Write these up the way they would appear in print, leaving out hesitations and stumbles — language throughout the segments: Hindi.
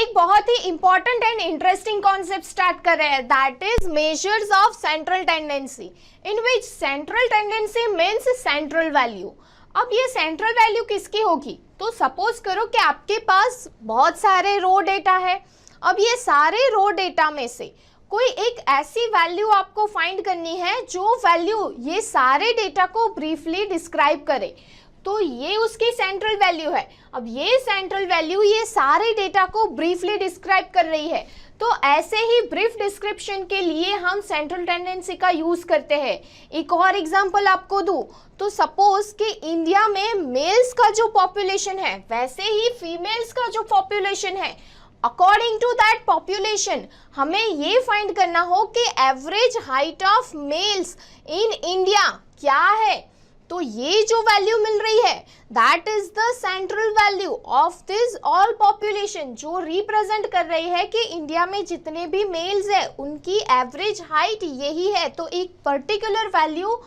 एक बहुत ही important and interesting concept start कर रहे हैं, that is measures of central tendency, in which central tendency means central value. अब ये सेंट्रल वैल्यू किसकी होगी? तो सपोज करो कि आपके पास बहुत सारे रो डेटा है। अब ये सारे रो डेटा में से कोई एक ऐसी वैल्यू आपको फाइंड करनी है जो वैल्यू ये सारे डेटा को ब्रीफली डिस्क्राइब करे, तो ये उसकी सेंट्रल वैल्यू है। अब ये सेंट्रल वैल्यू ये सारे डेटा को ब्रीफली डिस्क्राइब कर रही है, तो ऐसे ही ब्रीफ डिस्क्रिप्शन के लिए हम सेंट्रल टेंडेंसी का यूज करते हैं। एक और एग्जांपल आपको दूं तो सपोज कि इंडिया में मेल्स का जो पॉपुलेशन है वैसे ही फीमेल्स का जो पॉपुलेशन है, अकॉर्डिंग टू दैट पॉपुलेशन हमें ये फाइंड करना हो कि average height of males in India क्या है। तो ये जो वैल्यू मिल रही है that is the central value of this all population, जो रिप्रेजेंट कर रही है कि इंडिया में जितने भी मेल्स है उनकी एवरेज हाइट यही है। तो एक पर्टिकुलर वैल्यू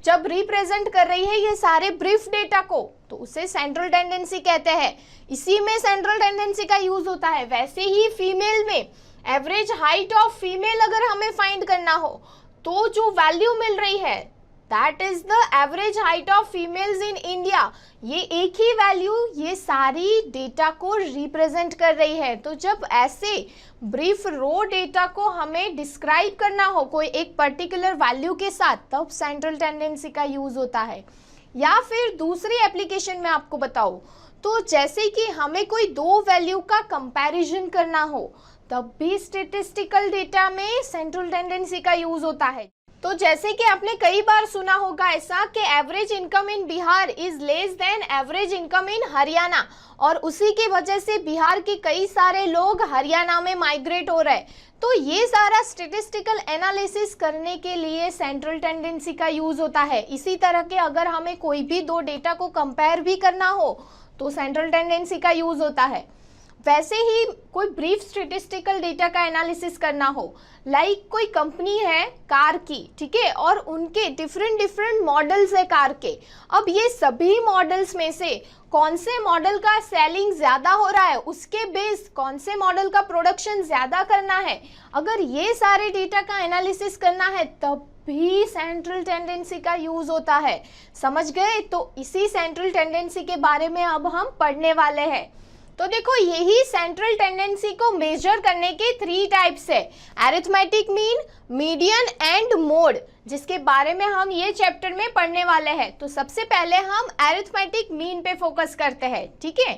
जब रिप्रेजेंट कर रही है ये सारे ब्रीफ डेटा को, तो उसे सेंट्रल टेंडेंसी कहते हैं। इसी में सेंट्रल टेंडेंसी का यूज होता है। वैसे ही फीमेल में एवरेज हाइट ऑफ फीमेल अगर हमें फाइंड करना हो तो जो वैल्यू मिल रही है that is the average height of females in India, ये एक ही वैल्यू ये सारी डेटा को रिप्रेजेंट कर रही है। तो जब ऐसे ब्रीफ रो डेटा को हमें डिस्क्राइब करना हो कोई एक पर्टिकुलर वैल्यू के साथ, तब सेंट्रल टेंडेंसी का यूज होता है। या फिर दूसरी एप्लीकेशन में आपको बताऊं तो जैसे कि हमें कोई दो वैल्यू का कंपैरिजन करना हो, तब भी स्टैटिस्टिकल डेटा में सेंट्रल टेंडेंसी का यूज होता है। तो जैसे कि आपने कई बार सुना होगा ऐसा कि average income in Bihar is less than average income in Haryana, और उसी की वजह से बिहार के कई सारे लोग हरियाणा में माइग्रेट हो रहे हैं। तो ये सारा स्टैटिस्टिकल एनालिसिस करने के लिए सेंट्रल टेंडेंसी का यूज होता है। इसी तरह के अगर हमें कोई भी दो डेटा को कंपेयर भी करना हो तो सेंट्रल टेंडेंसी का यूज होता है। वैसे ही कोई ब्रीफ स्टैटिस्टिकल डेटा का एनालिसिस करना हो, लाइक कोई कंपनी है कार की, ठीक है, और उनके डिफरेंट मॉडल्स है कार के। अब ये सभी मॉडल्स में से कौन से मॉडल का सेलिंग ज्यादा हो रहा है, उसके बेस कौन से मॉडल का प्रोडक्शन ज्यादा करना है, अगर ये सारे डेटा का एनालिसिस करना है तब भी सेंट्रल टेंडेंसी का यूज होता है। समझ गए? तो इसी सेंट्रल टेंडेंसी के बारे में अब हम पढ़ने वाले हैं। तो देखो यही सेंट्रल टेंडेंसी को मेजर करने के 3 टाइप्स है, arithmetic mean, median and mode, जिसके बारे में हम ये चैप्टर में पढ़ने वाले हैं। तो सबसे पहले हम अरिथमेटिक मीन पे फोकस करते हैं, ठीक है।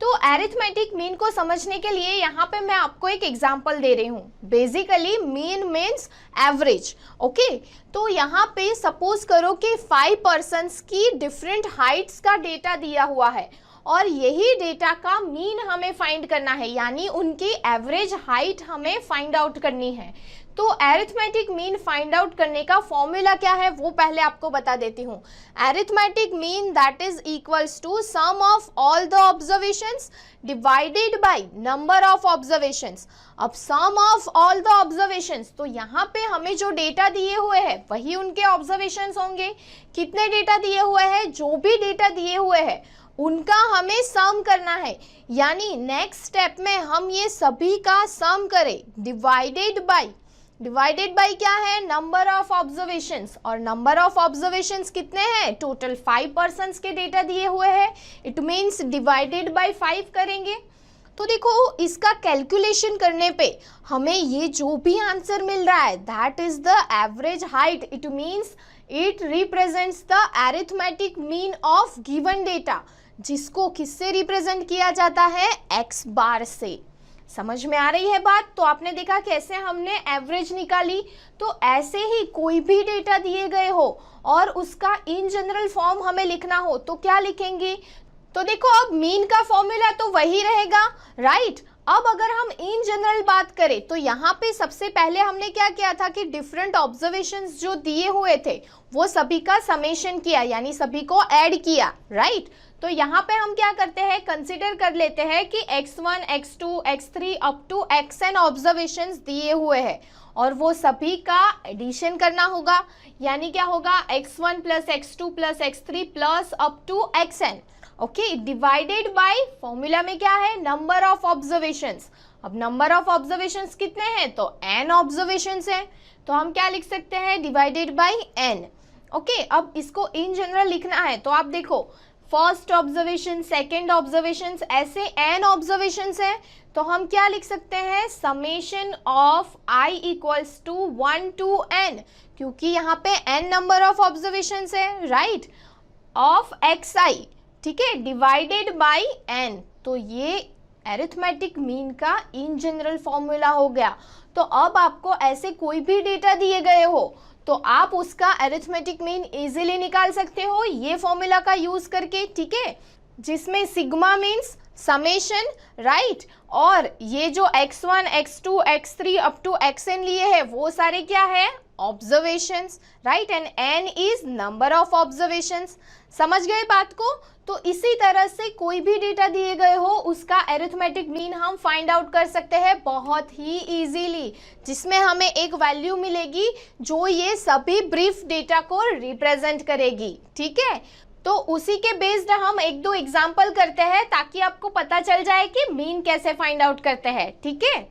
तो अरिथमेटिक मीन को समझने के लिए यहाँ पे मैं आपको एक एग्जांपल दे रही हूँ। Basically mean means average, okay. तो यहाँ पे सपोज करो कि 5 पर्सन्स की डिफरेंट हाइट्स का डेटा दिया हुआ है और यही डेटा का मीन हमें फाइंड करना है, यानी उनकी एवरेज हाइट हमें फाइंड आउट करनी है। तो अरिथमेटिक मीन फाइंड आउट करने का फॉर्मूला क्या है वो पहले आपको बता देती हूँ। Arithmetic mean that is equals to sum of all the observations divided by number of observations. अब sum of all the observations, तो यहाँ पे हमें जो डेटा दिए हुए हैं वही उनके ऑब्जर्वेशंस होंगे। कितने डेटा दिए हुए हैं? जो भी डेटा दिए हुए हैं उनका हमें सम करना है, यानी नेक्स्ट स्टेप में हम ये सभी का सम करें। डिवाइडेड बाय क्या है? नंबर ऑफ ऑब्जर्वेशंस, और नंबर ऑफ ऑब्जर्वेशंस कितने हैं? टोटल 5 पर्सन्स के डेटा दिए हुए हैं, इट मीन्स डिवाइडेड बाय 5 करेंगे। तो देखो इसका कैलकुलेशन करने पे हमें ये जो भी आंसर मिल रहा है that is the average height, it means it represents the arithmetic mean of given data, जिसको किससे रिप्रेजेंट किया जाता है? x बार से। समझ में आ रही है बात? तो आपने देखा कैसे हमने एवरेज निकाली। तो ऐसे ही कोई भी डेटा दिए गए हो और उसका इन जनरल फॉर्म हमें लिखना हो तो क्या लिखेंगे? तो देखो अब मीन का फॉर्मूला तो वही रहेगा, राइट। अब अगर हम इन जनरल बात करें तो यहाँ पे सबसे पहले हमने क्या किया था कि डिफरेंट ऑब्जर्वेशंस जो दिए हुए थे वो सभी का समेशन किया, यानी सभी को ऐड किया, राइट। तो यहाँ पे हम क्या करते हैं, कंसिडर कर लेते हैं कि x1, x2, x3 up to xn observations दिए हुए हैं और वो सभी का एडिशन करना होगा, यानी क्या होगा? x1 plus x2 plus x3 plus up to xn, okay, divided by formula में क्या है? Number of observations. अब नंबर ऑफ ऑब्जर्वेशंस कितने हैं, तो n ऑब्जर्वेशंस है, तो हम क्या लिख सकते हैं, डिवाइडेड बाई n। ओके, अब इसको इन जनरल लिखना है तो आप देखो फर्स्ट ऑब्जर्वेशन, सेकेंड ऑब्जर्वेशन, ऐसे n ऑब्जर्वेशंस है, तो हम क्या लिख सकते हैं, summation of i equals to 1 to n, क्योंकि यहाँ पे n नंबर ऑफ ऑब्जर्वेशंस है, राइट, ऑफ xi, ठीक है, डिवाइडेड बाई n। तो ये अरिथमेटिक मीन का इन जनरल फॉर्मूला हो गया। तो अब आपको ऐसे कोई भी डेटा दिए गए हो तो आप उसका अरिथमेटिक मीन इजीली निकाल सकते हो ये फॉर्मूला का यूज करके, ठीक है, जिसमें सिग्मा मीन्स समेशन, राइट, और ये जो x1, x2, x3 up to xn लिए है वो सारे क्या है, observations, right, and n is number of observations. समझ गए बात को? तो इसी तरह से कोई भी डेटा दिए गए हो उसका अरिथमेटिक मीन हम फाइंड आउट कर सकते हैं बहुत ही इजीली, जिसमें हमें एक वैल्यू मिलेगी जो ये सभी ब्रीफ डेटा को रिप्रेजेंट करेगी, ठीक है। तो उसी के बेस्ड हम एक दो एग्जांपल करते हैं ताकि आपको पता चल जाए कि मीन कैसे फाइंड आउट करते हैं, ठीक है।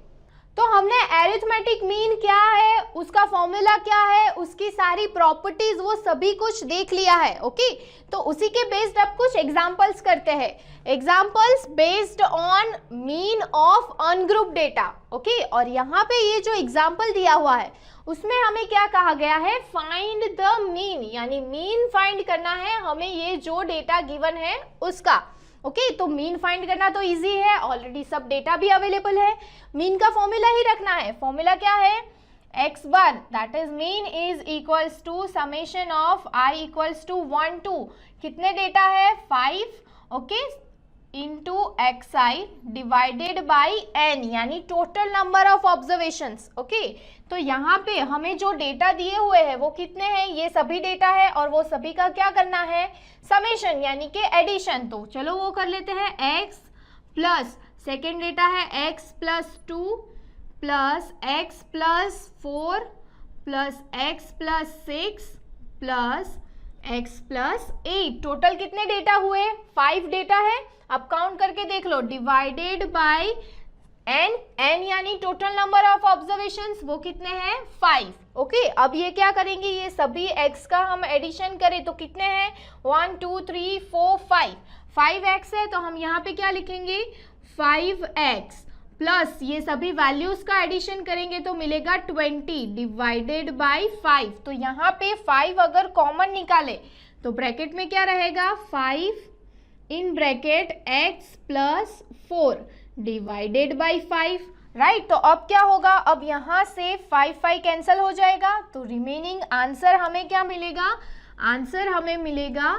तो हमने अरिथमेटिक मीन क्या है, उसका फॉर्मूला क्या है, उसकी सारी प्रॉपर्टीज वो सभी कुछ देख लिया है, ओके। तो उसी के बेस्ड अब कुछ एग्जांपल्स करते हैं, examples based on mean of ungroup data, okay. और यहाँ पे ये जो एग्जांपल दिया हुआ है उसमें हमें क्या कहा गया है, फाइंड द मीन, यानी मीन फाइंड करना है हमें ये जो डेटा गिवन है उसका, ओके। तो मीन फाइंड करना तो इजी है, ऑलरेडी सब डेटा भी अवेलेबल है, मीन का फॉर्मूला ही रखना है। फॉर्मूला क्या है, x bar that is mean is equals to summation of i equals to 1 to कितने डेटा है, 5, okay, into xi divided by n, यानी total number of observations, okay. तो यहाँ पे हमें जो डेटा दिए हुए हैं वो कितने हैं, ये सभी डेटा है और वो सभी का क्या करना है, समेशन यानी कि एडिशन। तो चलो वो कर लेते हैं, x प्लस सेकेंड डेटा है x plus 2 plus x plus 4 plus x plus 6 plus x plus 8, total कितने डेटा हुए, 5 डेटा है। अब काउंट करके देख लो, डिवाइडेड बाय n यानी टोटल नंबर ऑफ ऑब्जर्वेशंस वो कितने हैं, 5, ओके। अब ये क्या करेंगे, ये सभी x का हम एडिशन करें तो कितने हैं, 1 2 3 4 5x है, तो हम यहाँ पे क्या लिखेंगे, 5x प्लस ये सभी वैल्यूज का एडिशन करेंगे तो मिलेगा 20 डिवाइडेड बाय 5। तो यहाँ पे 5 अगर कॉमन निकाले तो ब्रैकेट में क्या रहेगा, 5 in bracket x plus 4 divided by 5, right. तो अब क्या होगा, अब यहाँ से 5 कैंसिल हो जाएगा तो रिमेनिंग आंसर हमें क्या मिलेगा, आंसर हमें मिलेगा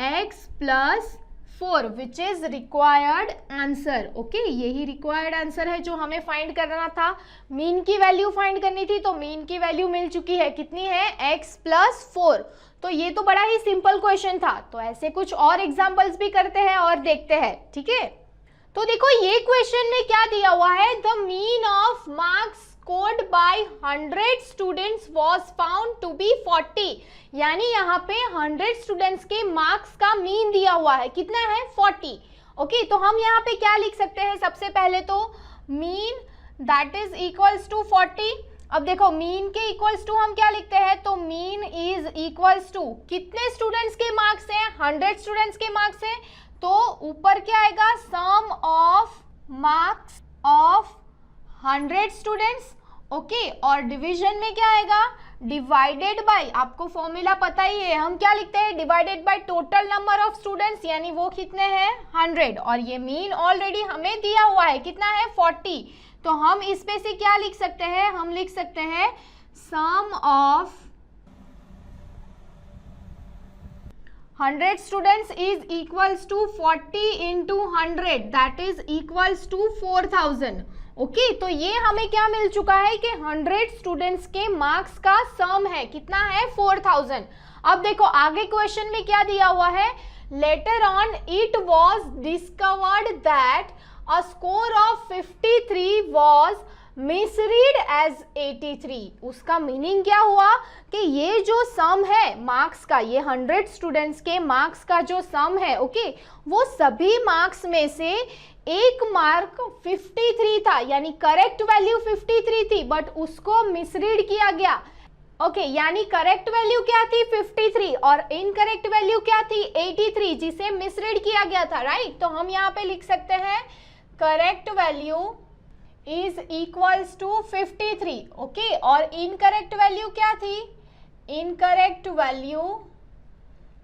x plus 4 which is required answer, okay. यही रिक्वायर्ड आंसर है जो हमें फाइंड करना था, मीन की वैल्यू फाइंड करनी थी, तो मीन की वैल्यू मिल चुकी है, कितनी है, x प्लस 4। तो ये तो बड़ा ही सिंपल क्वेश्चन था, तो ऐसे कुछ और एग्जांपल्स भी करते हैं और देखते हैं, ठीक है। तो देखो ये क्वेश्चन में क्या दिया हुआ है, the mean of marks scored by 100 students was found to be 40, यानी यहाँ पे 100 स्टूडेंट्स के मार्क्स का मीन दिया हुआ है, कितना है, 40, ओके। तो हम यहाँ पे क्या लिख सकते हैं, सबसे पहले तो mean that is equals to 40। अब देखो मीन के इक्वल्स टू हम क्या लिखते हैं, तो मीन इज इक्वल्स टू कितने स्टूडेंट्स के मार्क्स हैं, 100 स्टूडेंट्स के मार्क्स हैं, तो ऊपर क्या आएगा, sum of marks of 100 students, okay. और डिवीजन में क्या आएगा, डिवाइडेड बाय, आपको फॉर्मूला पता ही है, हम क्या लिखते हैं, divided by total number of students, यानी वो कितने हैं, 100, और ये मीन ऑलरेडी हमें दिया हुआ है, कितना है, 40। तो हम इसमें से क्या लिख सकते हैं, हम लिख सकते हैं सम of 100 students is equals to 40 into 100 that is equals to 4000, okay. तो ये हमें क्या मिल चुका है कि 100 स्टूडेंट्स के मार्क्स का सम है, कितना है, 4000। अब देखो आगे क्वेश्चन में क्या दिया हुआ है, later on it was discovered that a score of 53 was misread as 83। उसका मीनिंग क्या हुआ कि ये जो सम है मार्क्स का, ये 100 स्टूडेंट्स के मार्क्स का जो सम है, ओके, वो सभी मार्क्स में से एक मार्क 53 था, यानी करेक्ट वैल्यू 53 थी, बट उसको मिसरीड किया गया। ओके, यानी करेक्ट वैल्यू क्या थी 53 और इनकरेक्ट वैल्यू क्या थी 83, जिसे मिसरीड किया गया था, राइट। तो हम यहाँ पे लिख सकते हैं correct value is equals to 53, okay. और इनकरेक्ट वैल्यू क्या थी, incorrect value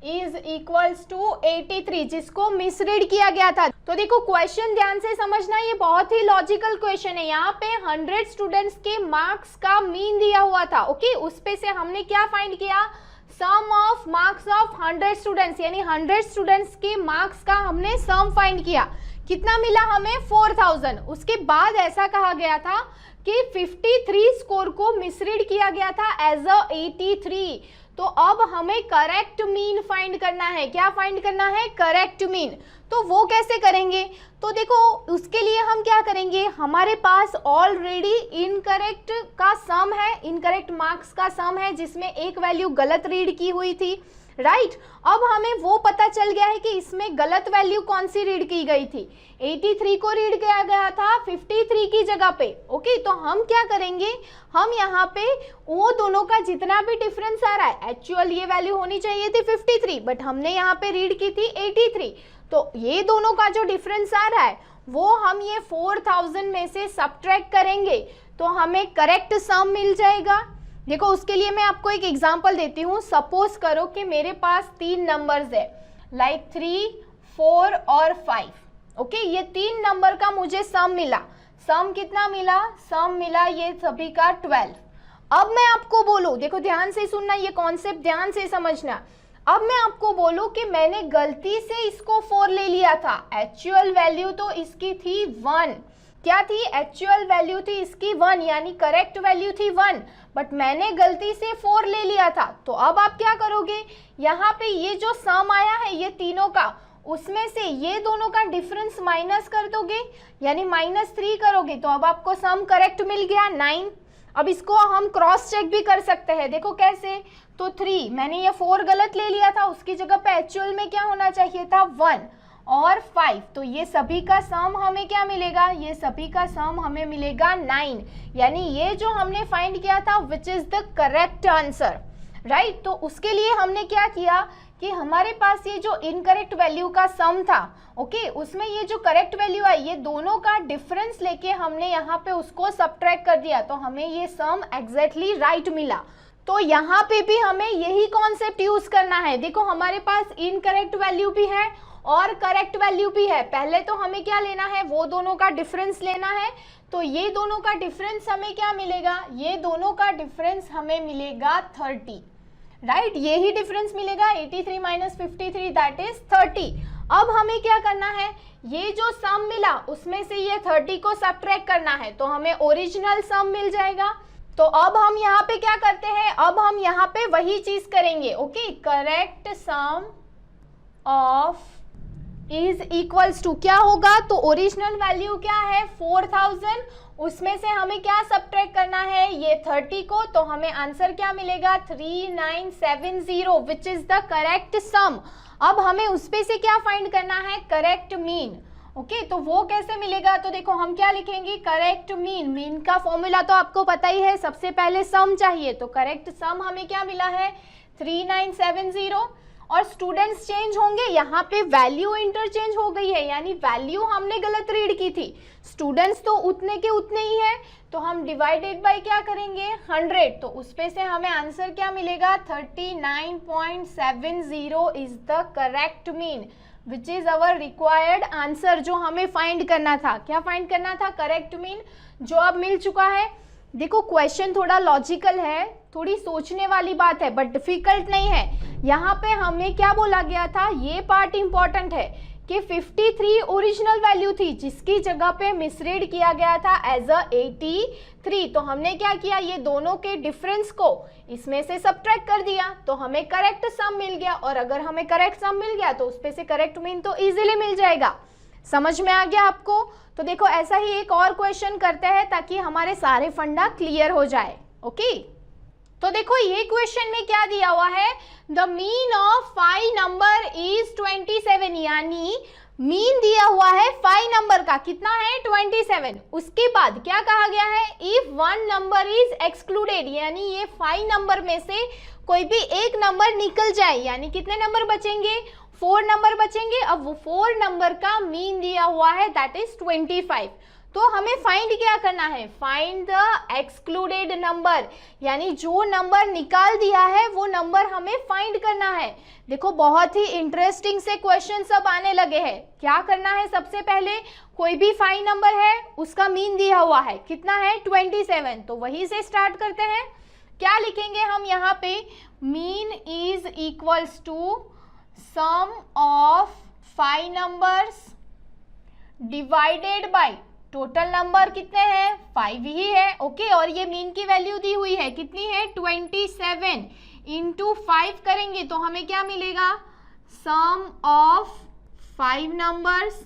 is equals to 83, जिसको मिसरीड किया गया था। तो देखो क्वेश्चन ध्यान से समझना, ये बहुत ही लॉजिकल क्वेश्चन है। यहाँ पे 100 स्टूडेंट्स के मार्क्स का मीन दिया हुआ था, ओके। उस पे से हमने क्या फाइंड किया, सम ऑफ मार्क्स ऑफ 100 स्टूडेंट्स, यानी 100 स्टूडेंट्स के मार्क्स का हमने सम फाइंड किया। कितना मिला हमें 4000। उसके बाद ऐसा कहा गया था कि 53 स्कोर को मिसरीड किया गया था एज अ 83। तो अब हमें करेक्ट मीन फाइंड करना है। क्या फाइंड करना है, करेक्ट मीन। तो वो कैसे करेंगे, तो देखो उसके लिए हम क्या करेंगे, हमारे पास ऑलरेडी इनकरेक्ट का सम है, इनकरेक्ट मार्क्स का सम है, जिसमें एक वैल्यू गलत रीड की हुई थी, राइट। अब हमें वो पता चल गया है कि इसमें गलत वैल्यू कौन सी रीड की गई थी, 83 को रीड किया गया था 53 की जगह पे, ओके। तो हम क्या करेंगे, हम यहाँ पे वो दोनों का जितना भी डिफरेंस आ रहा है, एक्चुअल ये वैल्यू होनी चाहिए थी 53, बट हमने यहाँ पे रीड की थी 83, तो ये दोनों का जो डिफरेंस आ रहा है वो हम ये 4000 में से सब्ट्रैक्ट करेंगे तो हमें करेक्ट सम मिल जाएगा। देखो उसके लिए मैं आपको एक एग्जांपल देती हूँ। सपोज करो कि मेरे पास 3 नंबर्स है, लाइक 3, 4 और 5, ओके। ये 3 नंबर का मुझे सम मिला। सम कितना मिला, सम मिला ये सभी का 12। अब मैं आपको बोलूँ, देखो ध्यान से सुनना, ये कॉन्सेप्ट ध्यान से समझना। अब मैं आपको बोलूँ कि मैंने गलती से इसको 4 ले लिया था, एक्चुअल वैल्यू तो इसकी थी 1। क्या थी, एक्चुअल वैल्यू थी इसकी 1, यानी करेक्ट वैल्यू थी 1, बट मैंने गलती से 4 ले लिया था। तो अब आप क्या करोगे, यहाँ पे ये जो सम आया है ये तीनों का, उसमें से ये दोनों का डिफरेंस माइनस कर दोगे, यानी -3 करोगे, तो अब आपको सम करेक्ट मिल गया 9। अब इसको हम क्रॉस चेक भी कर सकते हैं, देखो कैसे, तो 3, मैंने ये 4 गलत ले लिया था, उसकी जगह पे एक्चुअल में क्या होना चाहिए था 1 और 5, तो ये सभी का सम हमें क्या मिलेगा, ये सभी का सम हमें मिलेगा 9, यानी ये जो हमने फाइंड किया था which is the correct answer, right. तो उसके लिए हमने क्या किया कि हमारे पास ये जो इनकरेक्ट वैल्यू का सम था, ओके, उसमें ये जो करेक्ट वैल्यू आई, ये दोनों का डिफरेंस लेके हमने यहाँ पे उसको सब्ट्रैक्ट कर दिया, तो हमें ये सम एग्जैक्टली राइट मिला। तो यहाँ पे भी हमें यही कॉन्सेप्ट यूज करना है। देखो हमारे पास इनकरेक्ट वैल्यू भी है और करेक्ट वैल्यू भी है। पहले तो हमें क्या लेना है, वो दोनों का डिफरेंस लेना है। तो ये दोनों का डिफरेंस हमें क्या मिलेगा, ये दोनों का डिफरेंस हमें मिलेगा 30, राइट। यही डिफरेंस मिलेगा, 83 - 53 दैट इज 30। अब हमें क्या करना है, ये जो सम मिला उसमें से ये 30 को सब्ट्रैक्ट करना है, तो हमें ओरिजिनल सम मिल जाएगा। तो अब हम यहाँ पे क्या करते हैं, अब हम यहाँ पे वही चीज करेंगे, okay. Correct sum of is equals to क्या होगा, तो ओरिजिनल वैल्यू क्या है 4000, उसमें से हमें क्या सब्ट्रैक्ट करना है, ये 30 को, तो हमें आंसर क्या मिलेगा 3970 विच इज द करेक्ट सम। अब हमें उसपे से क्या फाइंड करना है, करेक्ट मीन, ओके। तो वो कैसे मिलेगा, तो देखो हम क्या लिखेंगे, करेक्ट मीन। मीन का फॉर्मूला तो आपको पता ही है, सबसे पहले सम चाहिए, तो करेक्ट सम हमें क्या मिला है 3970। और स्टूडेंट्स चेंज होंगे, यहाँ पे वैल्यू इंटरचेंज हो गई है, यानी वैल्यू हमने गलत रीड की थी, स्टूडेंट्स तो उतने के उतने ही है, तो हम डिवाइडेड बाय क्या करेंगे 100, तो उस पे से हमें आंसर क्या मिलेगा 39.70 is the correct mean which is our required answer, जो हमें फाइंड करना था। क्या फाइंड करना था, करेक्ट मीन, जो अब मिल चुका है। देखो क्वेश्चन थोड़ा लॉजिकल है, थोड़ी सोचने वाली बात है, बट डिफिकल्ट नहीं है। यहाँ पे हमें क्या बोला गया था, ये पार्ट इंपॉर्टेंट है कि 53 ओरिजिनल वैल्यू थी, जिसकी जगह पे मिसरीड किया गया था एज अ 83। तो हमने क्या किया, ये दोनों के डिफरेंस को इसमें से सब्ट्रैक्ट कर दिया, तो हमें करेक्ट सम मिल गया। और अगर हमें करेक्ट सम मिल गया तो उसपे से करेक्ट मीन तो इजीली मिल जाएगा। समझ में आ गया आपको। तो देखो ऐसा ही एक और क्वेश्चन करते हैं ताकि हमारे सारे फंडा क्लियर हो जाए, ओके। तो देखो ये क्वेश्चन में क्या दिया हुआ है, the mean of 5 number is 27, यानी मीन दिया हुआ है 5 नंबर का, कितना है 27। उसके बाद क्या कहा गया है, if one number is excluded, यानी ये 5 नंबर में से कोई भी एक नंबर निकल जाए, यानी कितने नंबर बचेंगे, 4 नंबर बचेंगे। अब वो 4 नंबर का मीन दिया हुआ है दैट इज 25। तो हमें फाइंड क्या करना है, फाइंड द एक्सक्लूडेड नंबर, यानी जो नंबर निकाल दिया है वो नंबर हमें फाइंड करना है। देखो बहुत ही इंटरेस्टिंग से क्वेश्चन सब आने लगे हैं। क्या करना है, सबसे पहले कोई भी 5 नंबर है उसका मीन दिया हुआ है, कितना है 27, तो वही से स्टार्ट करते हैं। क्या लिखेंगे हम यहाँ पे, mean is equals to sum of 5 numbers divided by total number कितने हैं 5 ही है, ओके। और ये मीन की वैल्यू दी हुई है, कितनी है 27, इंटू 5 करेंगे तो हमें क्या मिलेगा, सम ऑफ 5 नंबर्स,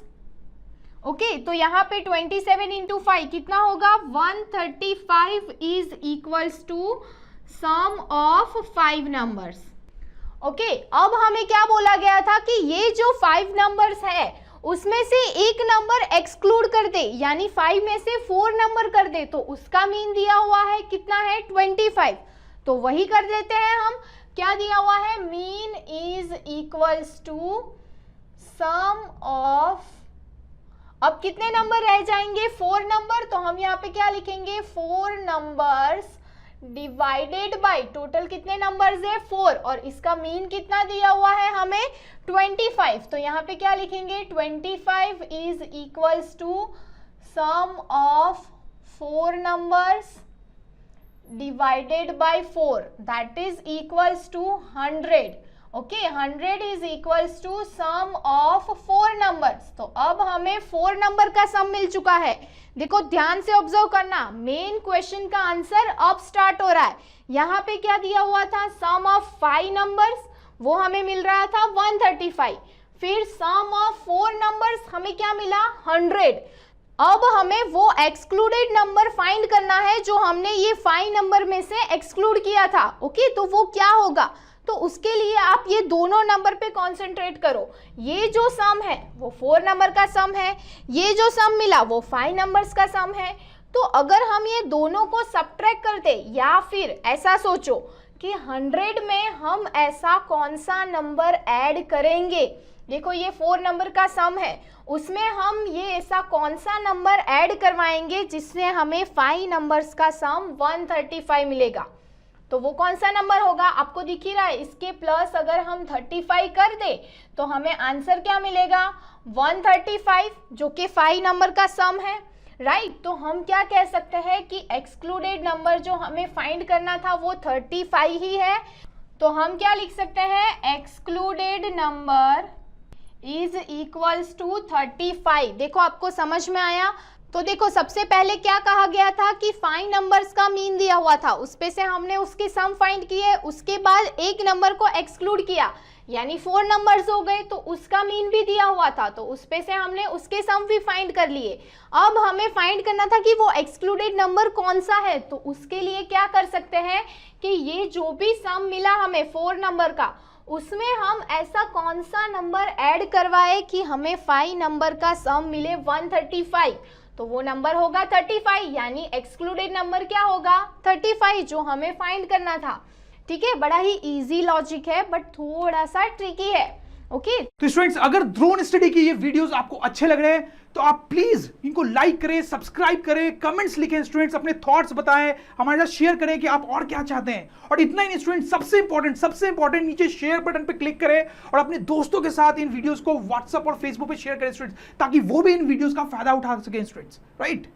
ओके। तो यहाँ पे 27 इंटू 5 कितना होगा, 135 is equals to sum of 5 numbers, okay. अब हमें क्या बोला गया था कि ये जो 5 नंबर्स है उसमें से एक नंबर एक्सक्लूड कर दे, यानी 5 में से 4 नंबर कर दे, तो उसका मीन दिया हुआ है कितना है 25, तो वही कर देते हैं हम। क्या दिया हुआ है, mean is equals to sum of, अब कितने नंबर रह जाएंगे 4 नंबर, तो हम यहाँ पे क्या लिखेंगे 4 नंबर्स डिवाइडेड बाय टोटल कितने नंबर्स है 4, और इसका मीन कितना दिया हुआ है हमें 25, तो यहाँ पे क्या लिखेंगे 25 is equals to sum of 4 numbers divided by 4 that is equals to 100, okay. 100 is equals to sum of 4 numbers. तो अब हमें 4 नंबर का सम मिल चुका है। देखो ध्यान से ऑब्जर्व करना, मेन क्वेश्चन का आंसर अब स्टार्ट हो रहा है। यहाँ पे क्या दिया हुआ था, सम ऑफ 5 नंबर्स, वो हमें मिल रहा था 135, फिर सम ऑफ 4 नंबर्स हमें क्या मिला 100। अब हमें वो एक्सक्लूडेड नंबर फाइंड करना है जो हमने ये 5 नंबर में से एक्सक्लूड किया था, ओके। तो वो क्या होगा, तो उसके लिए आप ये दोनों नंबर पे कंसंट्रेट करो। ये जो सम है वो 4 नंबर का सम है, ये जो सम मिला वो 5 नंबर्स का सम है। तो अगर हम ये दोनों को सब्ट्रैक्ट करते, या फिर ऐसा सोचो कि 100 में हम ऐसा कौन सा नंबर ऐड करेंगे, देखो ये 4 नंबर का सम है, उसमें हम ये ऐसा कौन सा नंबर ऐड करवाएंगे जिससे हमें 5 नंबर्स का सम 135 मिलेगा। तो वो कौन सा नंबर होगा, आपको दिख ही रहा है, इसके प्लस अगर हम 35 कर दे तो हमें आंसर क्या मिलेगा 135, जो कि 5 नंबर का सम है, राइट। तो हम क्या कह सकते हैं कि एक्सक्लूडेड नंबर जो हमें फाइंड करना था वो 35 ही है। तो हम क्या लिख सकते हैं, excluded number is equals to 35। देखो आपको समझ में आया। तो देखो सबसे पहले क्या कहा गया था कि 5 नंबर्स का मीन दिया हुआ था, उस पे से हमने उसके सम फाइंड किए, उसके बाद एक नंबर को एक्सक्लूड किया, यानी 4 नंबर्स हो गए, तो उसका मीन भी दिया हुआ था, तो उस पे से हमने उसके सम भी फाइंड कर लिए। अब हमें फाइंड करना था कि वो एक्सक्लूडेड नंबर कौन सा है, तो उसके लिए क्या कर सकते हैं कि ये जो भी सम मिला हमें 4 नंबर का, उसमें हम ऐसा कौन सा नंबर ऐड करवाए कि हमें 5 नंबर का सम मिले 135, तो वो नंबर होगा 35, यानी एक्सक्लूडेड नंबर क्या होगा 35, जो हमें फाइंड करना था। ठीक है, बड़ा ही इजी लॉजिक है बट थोड़ा सा ट्रिकी है, ओके। तो स्टूडेंट्स, अगर ड्रोन स्टडी के ये वीडियोस आपको अच्छे लग रहे हैं तो आप प्लीज इनको लाइक करें, सब्सक्राइब करें, कमेंट्स लिखें, स्टूडेंट्स अपने थॉट्स बताएं, हमारे साथ शेयर करें कि आप और क्या चाहते हैं। और इतना ही नहीं स्टूडेंट्स, सबसे इंपॉर्टेंट नीचे शेयर बटन पे क्लिक करें और अपने दोस्तों के साथ इन वीडियोस को व्हाट्सएप और फेसबुक पे शेयर करें स्टूडेंट्स, ताकि वो भी इन वीडियोस का फायदा उठा सकें स्टूडेंट्स, राइट।